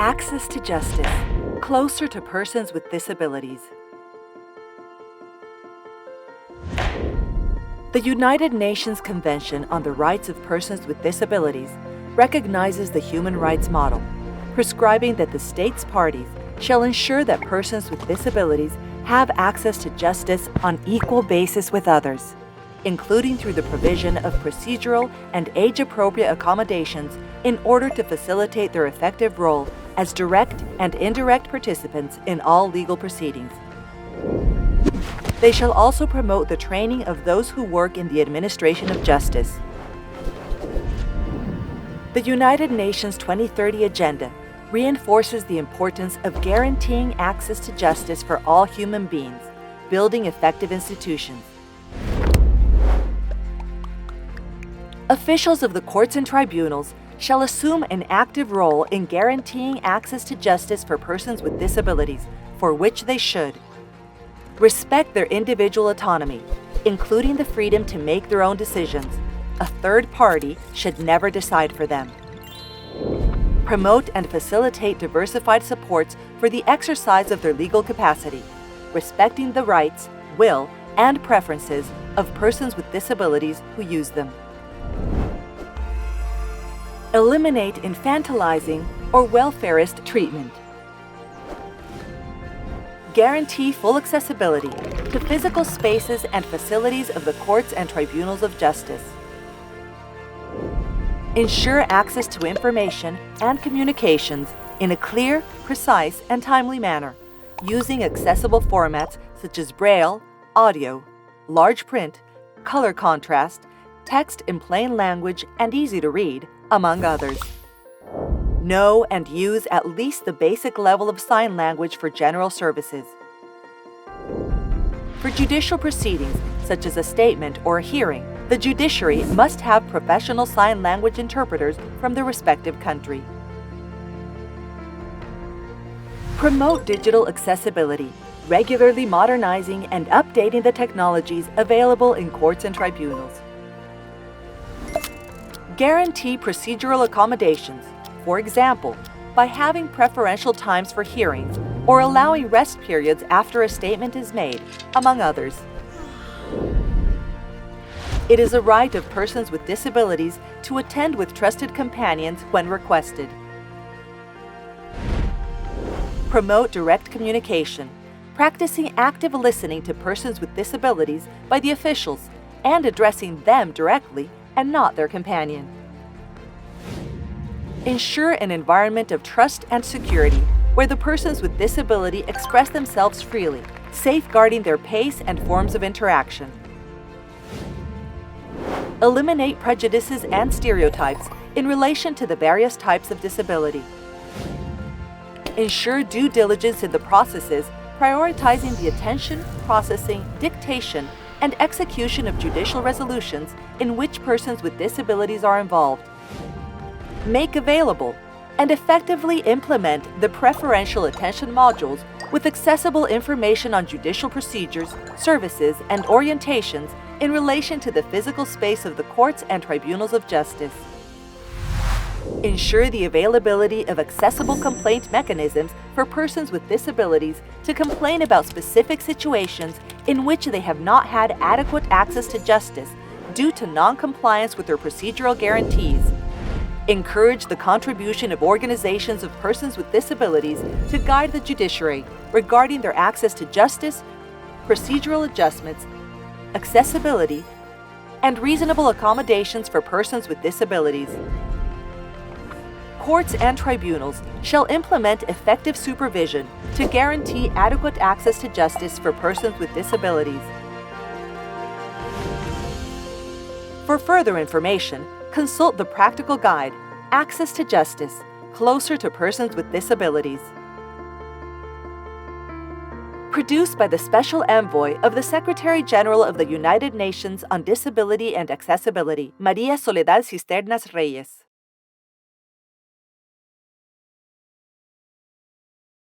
Access to justice, closer to persons with disabilities. The United Nations Convention on the Rights of Persons with Disabilities recognizes the human rights model, prescribing that the states parties shall ensure that persons with disabilities have access to justice on equal basis with others, including through the provision of procedural and age-appropriate accommodations in order to facilitate their effective role as direct and indirect participants in all legal proceedings. They shall also promote the training of those who work in the administration of justice. The United Nations 2030 Agenda reinforces the importance of guaranteeing access to justice for all human beings, building effective institutions. Officials of the courts and tribunals shall assume an active role in guaranteeing access to justice for persons with disabilities, for which they should respect their individual autonomy, including the freedom to make their own decisions. A third party should never decide for them. Promote and facilitate diversified supports for the exercise of their legal capacity, respecting the rights, will, and preferences of persons with disabilities who use them. Eliminate infantilizing or welfarist treatment. Guarantee full accessibility to physical spaces and facilities of the courts and tribunals of justice. Ensure access to information and communications in a clear, precise, and timely manner, using accessible formats such as Braille, audio, large print, color contrast, text in plain language and easy to read, among others. Know and use at least the basic level of sign language for general services. For judicial proceedings, such as a statement or a hearing, the judiciary must have professional sign language interpreters from the respective country. Promote digital accessibility, regularly modernizing and updating the technologies available in courts and tribunals. Guarantee procedural accommodations, for example, by having preferential times for hearings or allowing rest periods after a statement is made, among others. It is a right of persons with disabilities to attend with trusted companions when requested. Promote direct communication, practicing active listening to persons with disabilities by the officials and addressing them directly and not their companion. Ensure an environment of trust and security where the persons with disability express themselves freely, safeguarding their pace and forms of interaction. Eliminate prejudices and stereotypes in relation to the various types of disability. Ensure due diligence in the processes, prioritizing the attention, processing, dictation, and execution of judicial resolutions in which persons with disabilities are involved. Make available and effectively implement the preferential attention modules with accessible information on judicial procedures, services, and orientations in relation to the physical space of the courts and tribunals of justice. Ensure the availability of accessible complaint mechanisms for persons with disabilities to complain about specific situations in which they have not had adequate access to justice due to non-compliance with their procedural guarantees. Encourage the contribution of organizations of persons with disabilities to guide the judiciary regarding their access to justice, procedural adjustments, accessibility, and reasonable accommodations for persons with disabilities. Courts and tribunals shall implement effective supervision to guarantee adequate access to justice for persons with disabilities. For further information, consult the practical guide, Access to Justice, Closer to Persons with Disabilities. Produced by the Special Envoy of the Secretary General of the United Nations on Disability and Accessibility, María Soledad Cisternas Reyes.